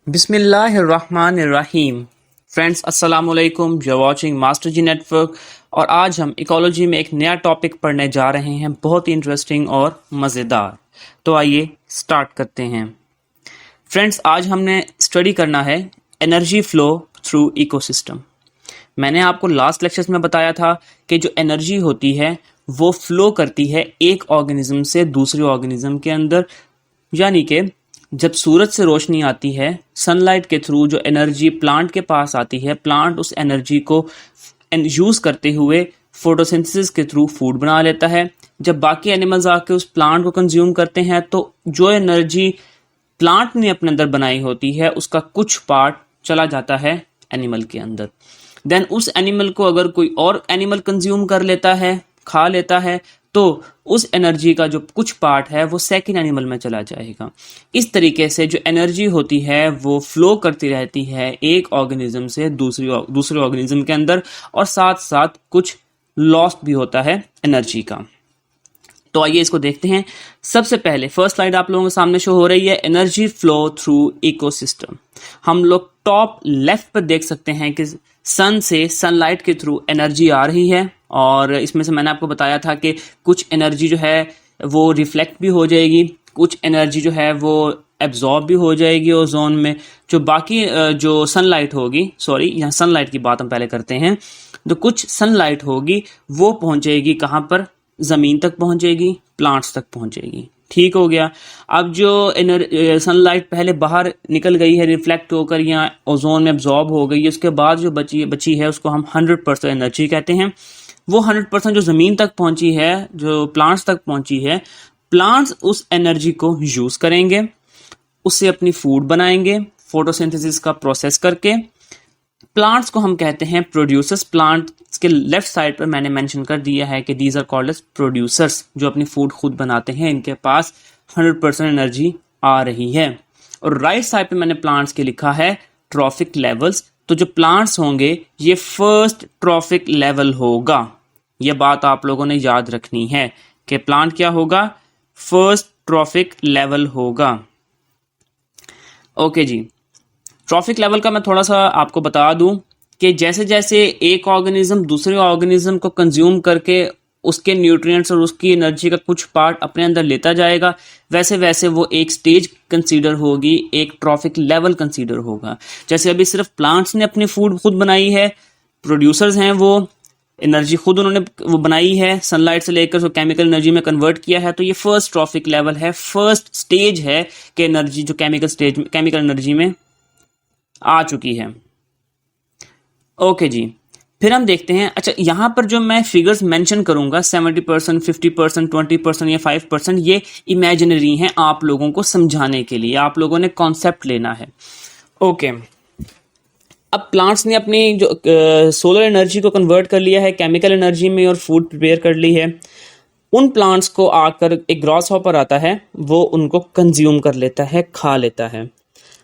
बिस्मिल्लाहिर्रहमानिर्रहीम। फ्रेंड्स अस्सलाम वालेकुम, you are watching master ji network और आज हम इकोलॉजी में एक नया टॉपिक पढ़ने जा रहे हैं, बहुत ही इंटरेस्टिंग और मज़ेदार। तो आइए स्टार्ट करते हैं। फ्रेंड्स आज हमने स्टडी करना है एनर्जी फ्लो थ्रू इकोसिस्टम। मैंने आपको लास्ट लेक्चर्स में बताया था कि जो एनर्जी होती है वो फ्लो करती है एक ऑर्गेनिज्म से दूसरे ऑर्गेनिज्म के अंदर, यानी कि जब सूरज से रोशनी आती है सनलाइट के थ्रू जो एनर्जी प्लांट के पास आती है, प्लांट उस एनर्जी को यूज़ करते हुए फोटोसिंथेसिस के थ्रू फूड बना लेता है। जब बाकी एनिमल्स आके उस प्लांट को कंज्यूम करते हैं तो जो एनर्जी प्लांट ने अपने अंदर बनाई होती है उसका कुछ पार्ट चला जाता है एनिमल के अंदर। देन उस एनिमल को अगर कोई और एनिमल कंज्यूम कर लेता है, खा लेता है, तो उस एनर्जी का जो कुछ पार्ट है वो सेकंड एनिमल में चला जाएगा। इस तरीके से जो एनर्जी होती है वो फ्लो करती रहती है एक ऑर्गेनिज्म से दूसरे ऑर्गेनिज्म के अंदर, और साथ साथ कुछ लॉस्ट भी होता है एनर्जी का। तो आइए इसको देखते हैं। सबसे पहले फर्स्ट स्लाइड आप लोगों के सामने शो हो रही है, एनर्जी फ्लो थ्रू इकोसिस्टम। हम लोग टॉप लेफ्ट पर देख सकते हैं कि सन से सनलाइट के थ्रू एनर्जी आ रही है, और इसमें से मैंने आपको बताया था कि कुछ एनर्जी जो है वो रिफ्लेक्ट भी हो जाएगी, कुछ एनर्जी जो है वो एब्जॉर्ब भी हो जाएगी ओजोन में। जो बाकी जो सनलाइट होगी, सॉरी यहाँ सनलाइट की बात हम पहले करते हैं, तो कुछ सनलाइट होगी वो पहुंचेगी कहाँ पर, ज़मीन तक पहुंचेगी, प्लांट्स तक पहुंचेगी। ठीक हो गया। अब जो सनलाइट पहले बाहर निकल गई है रिफ्लेक्ट होकर या ओजोन में एब्जॉर्ब हो गई है, उसके बाद जो बची है उसको हम 100% एनर्जी कहते हैं। वो 100% जो ज़मीन तक पहुंची है, जो प्लांट्स तक पहुंची है, प्लांट्स उस एनर्जी को यूज़ करेंगे, उससे अपनी फूड बनाएंगे फोटोसिंथेसिस का प्रोसेस करके। प्लांट्स को हम कहते हैं प्रोड्यूसर्स। प्लांट्स के लेफ्ट साइड पर मैंने मेंशन कर दिया है कि these are called as producers, जो अपनी फूड खुद बनाते हैं, इनके पास 100% एनर्जी आ रही है। और राइट साइड पे मैंने प्लांट्स के लिखा है ट्रॉफिक लेवल्स। तो जो प्लांट्स होंगे ये फर्स्ट ट्रॉफिक लेवल होगा। ये बात आप लोगों ने याद रखनी है कि प्लांट क्या होगा, फर्स्ट ट्रॉफिक लेवल होगा। ओके जी, ट्रॉफिक लेवल का मैं थोड़ा सा आपको बता दूं कि जैसे जैसे एक ऑर्गेनिज्म दूसरे ऑर्गेनिज्म को कंज्यूम करके उसके न्यूट्रिएंट्स और उसकी एनर्जी का कुछ पार्ट अपने अंदर लेता जाएगा, वैसे वैसे वो एक स्टेज कंसीडर होगी, एक ट्रॉफिक लेवल कंसीडर होगा। जैसे अभी सिर्फ प्लांट्स ने अपनी फूड खुद बनाई है, प्रोड्यूसर्स हैं, वो एनर्जी खुद उन्होंने वो बनाई है, सनलाइट से लेकर उसको केमिकल एनर्जी में कन्वर्ट किया है, तो ये फर्स्ट ट्रॉफिक लेवल है, फर्स्ट स्टेज है कि एनर्जी जो केमिकल एनर्जी में आ चुकी है। ओके जी, फिर हम देखते हैं। अच्छा, यहां पर जो मैं फिगर्स मेंशन करूंगा 70%, 50%, 20% या 5%, ये इमेजिनरी हैं आप लोगों को समझाने के लिए, आप लोगों ने कॉन्सेप्ट लेना है। ओके, अब प्लांट्स ने अपनी जो सोलर एनर्जी को कन्वर्ट कर लिया है केमिकल एनर्जी में और फूड प्रिपेयर कर ली है। उन प्लांट्स को आकर एक ग्रास हॉपर आता है, वो उनको कंज्यूम कर लेता है, खा लेता है।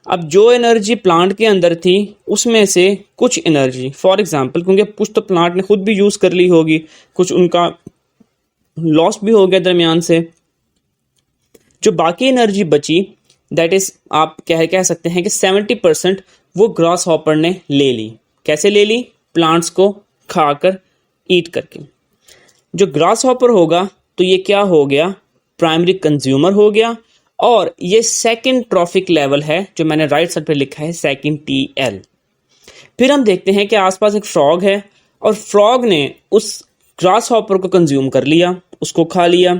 अब जो एनर्जी प्लांट के अंदर थी उसमें से कुछ एनर्जी, फॉर एग्जांपल, क्योंकि कुछ तो प्लांट ने खुद भी यूज़ कर ली होगी, कुछ उनका लॉस भी हो गया दरमियान से, जो बाकी एनर्जी बची, दैट इज आप कह सकते हैं कि 70% वो ग्रास हॉपर ने ले ली। कैसे ले ली? प्लांट्स को खाकर, ईट करके। जो ग्रास हॉपर होगा तो ये क्या हो गया, प्राइमरी कंज्यूमर हो गया, और ये सेकंड ट्रॉफिक लेवल है जो मैंने राइट साइड पे लिखा है, सेकंड TL। फिर हम देखते हैं कि आसपास एक फ्रॉग है और फ्रॉग ने उस ग्रास हॉपर को कंज्यूम कर लिया, उसको खा लिया।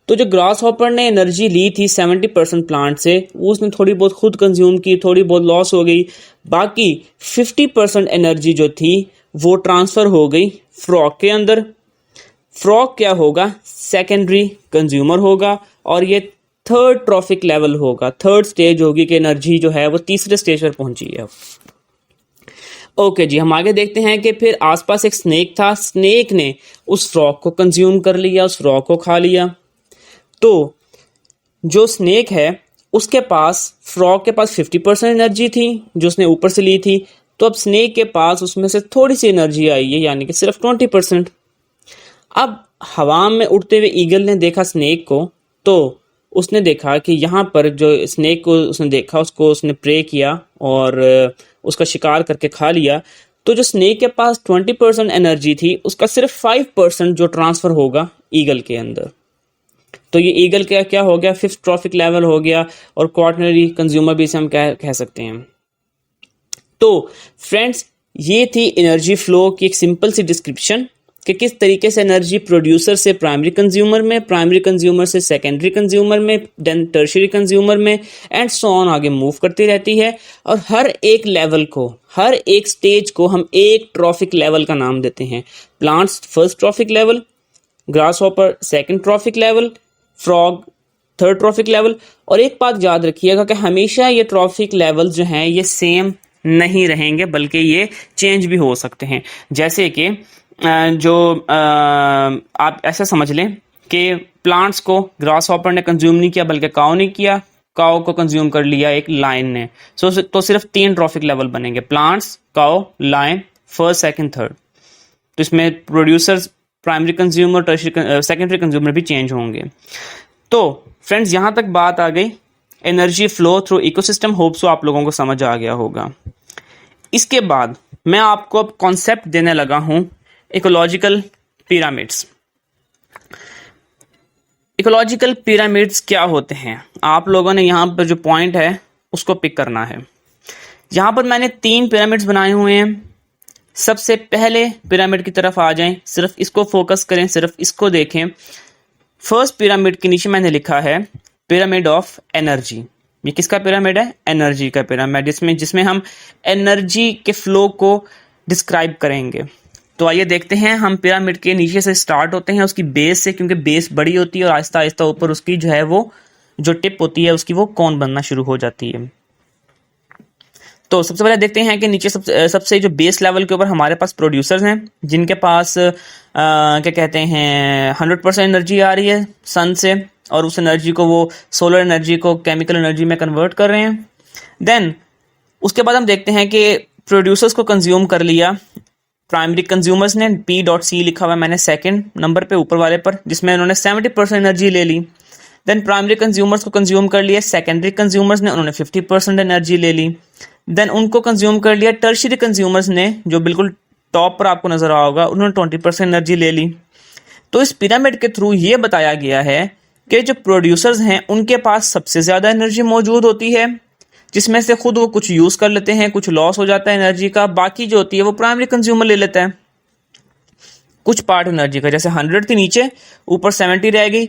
तो जो ग्रास हॉपर ने एनर्जी ली थी 70% प्लांट से, वो उसने थोड़ी बहुत खुद कंज्यूम की, थोड़ी बहुत लॉस हो गई, बाकी 50% एनर्जी जो थी वो ट्रांसफ़र हो गई फ्रॉग के अंदर। फ्रॉग क्या होगा, सेकेंडरी कंज्यूमर होगा, और ये थर्ड ट्रॉफिक लेवल होगा, थर्ड स्टेज होगी कि एनर्जी जो है वो तीसरे स्टेज पर पहुंची है। ओके जी, हम आगे देखते हैं कि फिर आसपास एक स्नेक था, स्नेक ने उस फ्रॉग को कंज्यूम कर लिया, उस फ्रॉग को खा लिया। तो जो स्नेक है उसके पास, फ्रॉग के पास 50% एनर्जी थी जो उसने ऊपर से ली थी, तो अब स्नेक के पास उसमें से थोड़ी सी एनर्जी आई है, यानी कि सिर्फ 20%। अब हवा में उड़ते हुए ईगल ने देखा स्नेक को, तो उसने देखा कि यहाँ पर जो स्नेक को उसने देखा, उसको उसने प्रे किया और उसका शिकार करके खा लिया, तो जो स्नेक के पास 20% एनर्जी थी, उसका सिर्फ 5% जो ट्रांसफर होगा ईगल के अंदर। तो ये ईगल का क्या हो गया, फिफ्थ ट्रॉफिक लेवल हो गया, और क्वार्टनरी कंज्यूमर भी इसे हम कह सकते हैं। तो फ्रेंड्स, ये थी एनर्जी फ्लो की एक सिंपल सी डिस्क्रिप्शन कि किस तरीके से एनर्जी प्रोड्यूसर से प्राइमरी कंज्यूमर में, प्राइमरी कंज्यूमर से सेकेंडरी कंज्यूमर में, देन टर्शियरी कंज्यूमर में, एंड सो ऑन आगे मूव करती रहती है। और हर एक लेवल को, हर एक स्टेज को हम एक ट्रॉफिक लेवल का नाम देते हैं। Plants first trophic level, grass hopper second trophic level, frog third trophic level. और एक बात याद रखिएगा कि हमेशा ये ट्रॉफिक लेवल जो हैं ये सेम नहीं रहेंगे, बल्कि ये चेंज भी हो सकते हैं। जैसे कि आप ऐसा समझ लें कि प्लांट्स को ग्रास हॉपर ने कंज्यूम नहीं किया, बल्कि काऊ ने किया, काऊ को कंज्यूम कर लिया एक लायन ने। तो सिर्फ 3 ट्रॉफिक लेवल बनेंगे, प्लांट्स, काऊ, लायन, फर्स्ट सेकंड थर्ड। तो इसमें producers, primary consumer, tertiary, secondary consumer भी चेंज होंगे। तो फ्रेंड्स, यहाँ तक बात आ गई energy flow through ecosystem. Hope so आप लोगों को समझ आ गया होगा। इसके बाद मैं आपको अब कॉन्सेप्ट देने लगा हूं इकोलॉजिकल पिरामिड्स। इकोलॉजिकल पिरामिड्स क्या होते हैं, आप लोगों ने यहाँ पर जो पॉइंट है उसको पिक करना है। यहाँ पर मैंने 3 पिरामिड्स बनाए हुए हैं। सबसे पहले पिरामिड की तरफ आ जाएं, सिर्फ इसको फोकस करें, सिर्फ इसको देखें। फर्स्ट पिरामिड के नीचे मैंने लिखा है पिरामिड ऑफ एनर्जी। ये किसका पिरामिड है? एनर्जी का पिरामिड, जिसमें हम एनर्जी के फ्लो को डिस्क्राइब करेंगे। तो आइए देखते हैं, हम पिरामिड के नीचे से स्टार्ट होते हैं, उसकी बेस से, क्योंकि बेस बड़ी होती है और आहिस्ता आहिस्ता ऊपर उसकी जो है वो जो टिप होती है उसकी वो कोन बनना शुरू हो जाती है। तो सबसे पहले देखते हैं कि नीचे सबसे जो बेस लेवल के ऊपर हमारे पास प्रोड्यूसर्स हैं, जिनके पास क्या कहते हैं 100% एनर्जी आ रही है सन से, और उस एनर्जी को वो सोलर एनर्जी को केमिकल एनर्जी में कन्वर्ट कर रहे हैं। देन उसके बाद हम देखते हैं कि प्रोड्यूसर्स को कंज्यूम कर लिया प्राइमरी कंज्यूमर्स ने, P.C लिखा हुआ है मैंने सेकंड नंबर पे ऊपर वाले पर, जिसमें उन्होंने 70% एनर्जी ले ली। देन प्राइमरी कंज्यूमर्स को कंज्यूम कर लिया सेकेंडरी कंज्यूमर्स ने, उन्होंने 50% एनर्जी ले ली। देन उनको कंज्यूम कर लिया टर्शियरी कंज्यूमर्स ने, जो बिल्कुल टॉप पर आपको नजर आ होगा, उन्होंने 20% एनर्जी ले ली। तो इस पिरामिड के थ्रू ये बताया गया है कि जो प्रोड्यूसर्स हैं उनके पास सबसे ज्यादा एनर्जी मौजूद होती है, जिसमें से खुद वो कुछ यूज कर लेते हैं, कुछ लॉस हो जाता है एनर्जी का, बाकी जो होती है वो प्राइमरी कंज्यूमर ले लेता है कुछ पार्ट एनर्जी का। जैसे 100 थी नीचे, ऊपर 70 रह गई।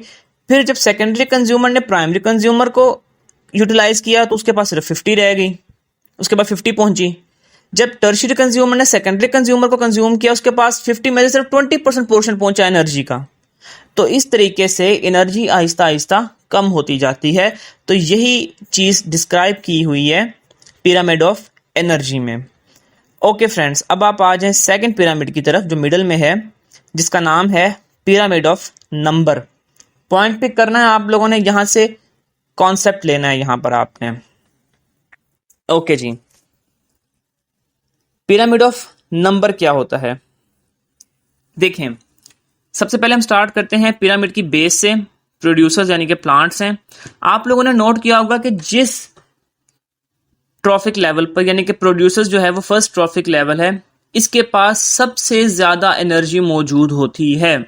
फिर जब सेकेंडरी कंज्यूमर ने प्राइमरी कंज्यूमर को यूटिलाइज किया तो उसके पास सिर्फ 50 रह गई, उसके बाद 50 पहुंची। जब टर्शियरी कंज्यूमर ने सेकेंडरी कंज्यूमर को कंज्यूम किया, उसके पास 50 में से सिर्फ 20% पोर्शन पहुंचा एनर्जी का। तो इस तरीके से एनर्जी आहिस्ता आहिस्ता कम होती जाती है। तो यही चीज डिस्क्राइब की हुई है पिरामिड ऑफ एनर्जी में। ओके फ्रेंड्स, अब आप आ जाएं सेकंड पिरामिड की तरफ जो मिडल में है, जिसका नाम है pyramid of number. Point pick करना है आप लोगों ने, यहां से कॉन्सेप्ट लेना है यहां पर आपने। Okay ji, pyramid of number क्या होता है? देखें, सबसे पहले हम स्टार्ट करते हैं पिरामिड की बेस से। प्रोड्यूसर्स यानी कि प्लांट्स हैं। आप लोगों ने नोट किया होगा कि जिस ट्रॉफिक लेवल पर, यानी कि प्रोड्यूसर्स जो है वो फर्स्ट ट्रॉफिक लेवल है, इसके पास सबसे ज्यादा एनर्जी मौजूद होती है।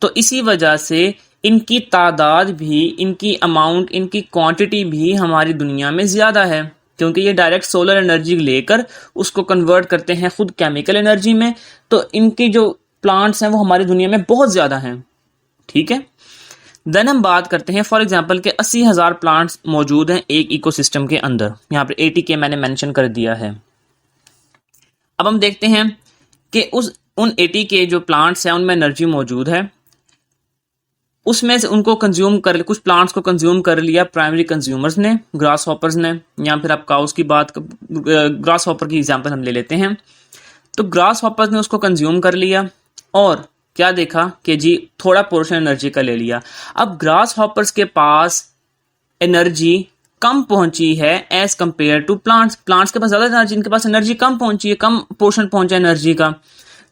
तो इसी वजह से इनकी तादाद भी, इनकी अमाउंट, इनकी क्वांटिटी भी हमारी दुनिया में ज्यादा है, क्योंकि ये डायरेक्ट सोलर एनर्जी लेकर उसको कन्वर्ट करते हैं खुद केमिकल एनर्जी में। तो इनकी जो प्लांट्स हैं वो हमारी दुनिया में बहुत ज्यादा हैं। ठीक है, देन हम बात करते हैं फॉर एग्जांपल के 80,000 प्लांट्स मौजूद हैं एक इकोसिस्टम के अंदर। यहाँ पर 80K मैंने मेंशन कर दिया है। अब हम देखते हैं कि उन 80K जो प्लांट्स हैं उनमें एनर्जी मौजूद है, उसमें से उनको कंज्यूम कर, कुछ प्लांट्स को कंज्यूम कर लिया प्राइमरी कंज्यूमर्स ने, ग्रास हॉपर्स ने, या फिर आप काउस की बात, ग्रास हॉपर की एग्जांपल हम ले लेते हैं। तो ग्रास हॉपर्स ने उसको कंज्यूम कर लिया और क्या देखा कि जी थोड़ा पोर्शन एनर्जी का ले लिया। अब ग्रास हॉपर्स के पास एनर्जी कम पहुंची है as compare to plants. Plants के पास ज्यादा एनर्जी, इनके पास एनर्जी कम पहुंची है, कम पोर्शन पहुंचा एनर्जी का।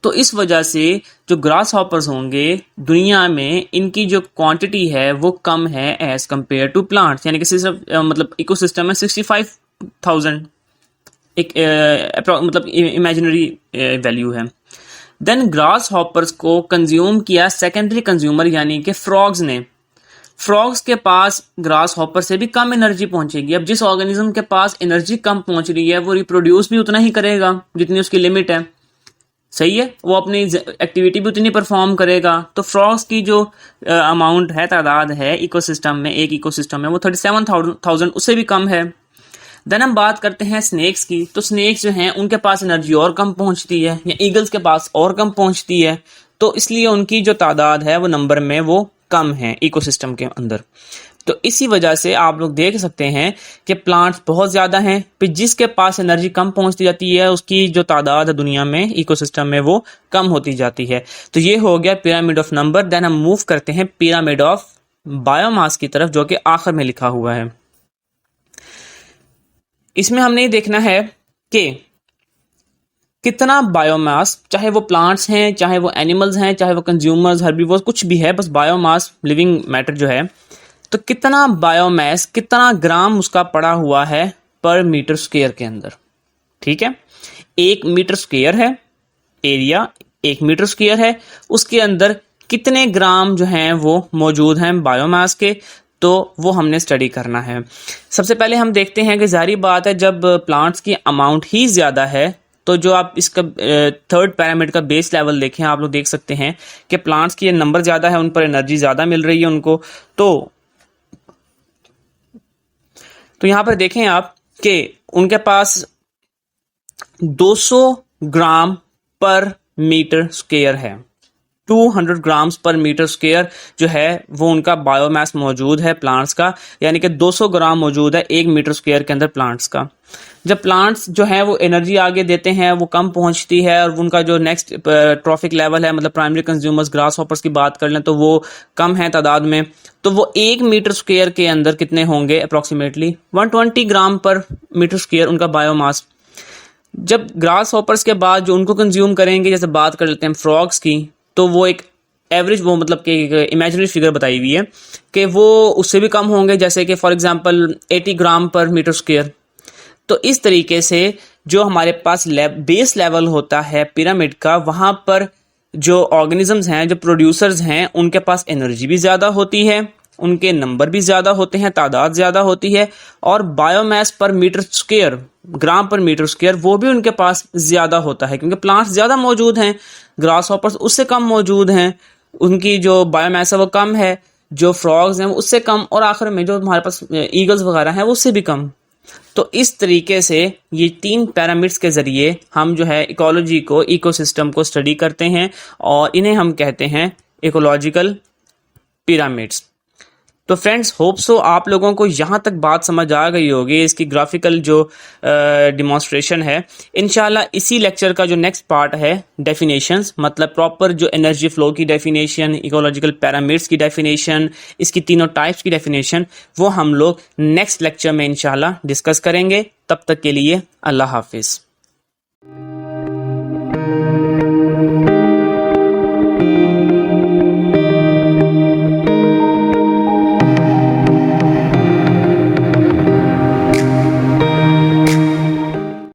तो इस वजह से जो ग्रास हॉपर्स होंगे दुनिया में, इनकी जो क्वांटिटी है वो कम है एज कंपेयर टू प्लांट्स। यानी कि सिर्फ मतलब इकोसिस्टम में 65,000 एक मतलब इमेजिनरी वैल्यू है। देन ग्रास हॉपर्स को कंज्यूम किया सेकेंडरी कंज्यूमर यानी कि फ्रॉग्स ने। फ्रॉग्स के पास ग्रास हॉपर से भी कम एनर्जी पहुंचेगी। अब जिस ऑर्गेनिज्म के पास एनर्जी कम पहुंच रही है वो रिप्रोड्यूस भी उतना ही करेगा जितनी उसकी लिमिट है, सही है, वो अपनी एक्टिविटी भी उतनी परफॉर्म करेगा। तो फ्रॉग्स की जो अमाउंट है, तादाद है इकोसिस्टम में, एक इकोसिस्टम में, वो 37,000 उससे भी कम है। देन हम बात करते हैं स्नेक्स की। तो स्नेक्स जो हैं उनके पास एनर्जी और कम पहुंचती है, या ईगल्स के पास और कम पहुंचती है, तो इसलिए उनकी जो तादाद है वो नंबर में वो कम है इकोसिस्टम के अंदर। तो इसी वजह से आप लोग देख सकते हैं कि प्लांट्स बहुत ज़्यादा हैं, फिर जिसके पास एनर्जी कम पहुंचती जाती है उसकी जो तादाद है दुनिया में इकोसिस्टम में वो कम होती जाती है। तो ये हो गया पिरामिड ऑफ नंबर। देन हम मूव करते हैं पिरामिड ऑफ बायोमास की तरफ, जो कि आखिर में लिखा हुआ है। इसमें हमने ये देखना है कि कितना बायोमास, चाहे वो प्लांट्स हैं, चाहे वो एनिमल्स हैं, चाहे वो कंज्यूमर्स, हर्बीवोर्स, कुछ भी है, बस बायोमास लिविंग मैटर जो है, तो कितना बायोमास, कितना ग्राम उसका पड़ा हुआ है पर मीटर स्क्वायर के अंदर। ठीक है, 1 मीटर स्क्वायर है एरिया, 1 मीटर स्क्वायर है, उसके अंदर कितने ग्राम जो हैं वो मौजूद हैं बायोमास के, तो वो हमने स्टडी करना है। सबसे पहले हम देखते हैं कि जारी बात है जब प्लांट्स की अमाउंट ही ज़्यादा है, तो जो आप इसका थर्ड पैरामिड का बेस लेवल देखें, आप लोग देख सकते हैं कि प्लांट्स की नंबर ज़्यादा है, उन पर एनर्जी ज़्यादा मिल रही है उनको। तो यहाँ पर देखें आप कि उनके पास 200 ग्राम पर मीटर स्क्वायर है, 200 ग्राम्स पर मीटर स्क्वायर जो है वो उनका बायोमास मौजूद है प्लांट्स का, यानी कि 200 ग्राम मौजूद है 1 मीटर स्क्वायर के अंदर प्लांट्स का। जब प्लांट्स जो है वो एनर्जी आगे देते हैं वो कम पहुंचती है, और उनका जो नेक्स्ट ट्रॉफिक लेवल है, मतलब प्राइमरी कंज्यूमर्स ग्रास हॉपर्स की बात कर लें तो वो कम है तादाद में, तो वो 1 मीटर स्क्वायर के अंदर कितने होंगे, अप्रॉक्सीमेटली 120 ग्राम पर मीटर स्क्वायर उनका बायोमास। जब ग्रास हॉपर्स के बाद जो उनको कंज्यूम करेंगे, जैसे बात कर लेते हैं फ्रॉग्स की, तो वो एक एवरेज, वो मतलब कि इमेजिनरी फिगर बताई हुई है कि वो उससे भी कम होंगे, जैसे कि फॉर एग्जांपल 80 ग्राम पर मीटर स्क्वायर। तो इस तरीके से जो हमारे पास बेस लेवल होता है पिरामिड का, वहाँ पर जो ऑर्गेनिजम्स हैं, जो प्रोड्यूसर्स हैं, उनके पास एनर्जी भी ज़्यादा होती है, उनके नंबर भी ज़्यादा होते हैं, तादाद ज़्यादा होती है, और बायोमास पर मीटर स्क्वायर, ग्राम पर मीटर स्क्वायर, वो भी उनके पास ज़्यादा होता है, क्योंकि प्लांट्स ज़्यादा मौजूद हैं, ग्रास हॉपर्स उससे कम मौजूद हैं, उनकी जो बायोमास है वो कम है, जो फ्रॉग्स हैं वो उससे कम, और आखिर में जो हमारे पास ईगल्स वगैरह हैं वो उससे भी कम। तो इस तरीके से ये 3 पैरामिड्स के ज़रिए हम जो है इकोलॉजी को, इकोसिस्टम को स्टडी करते हैं, और इन्हें हम कहते हैं इकोलॉजिकल पिरामिड्स। तो फ्रेंड्स, होप सो आप लोगों को यहाँ तक बात समझ आ गई होगी, इसकी ग्राफिकल जो डिमॉन्स्ट्रेशन है। इंशाल्लाह इसी लेक्चर का जो नेक्स्ट पार्ट है, डेफिनेशंस, मतलब प्रॉपर जो एनर्जी फ्लो की डेफिनेशन, इकोलॉजिकल पैरामिड्स की डेफिनेशन, इसकी तीनों टाइप्स की डेफिनेशन, वो हम लोग नेक्स्ट लेक्चर में इंशाल्लाह डिस्कस करेंगे। तब तक के लिए अल्लाह हाफिज़।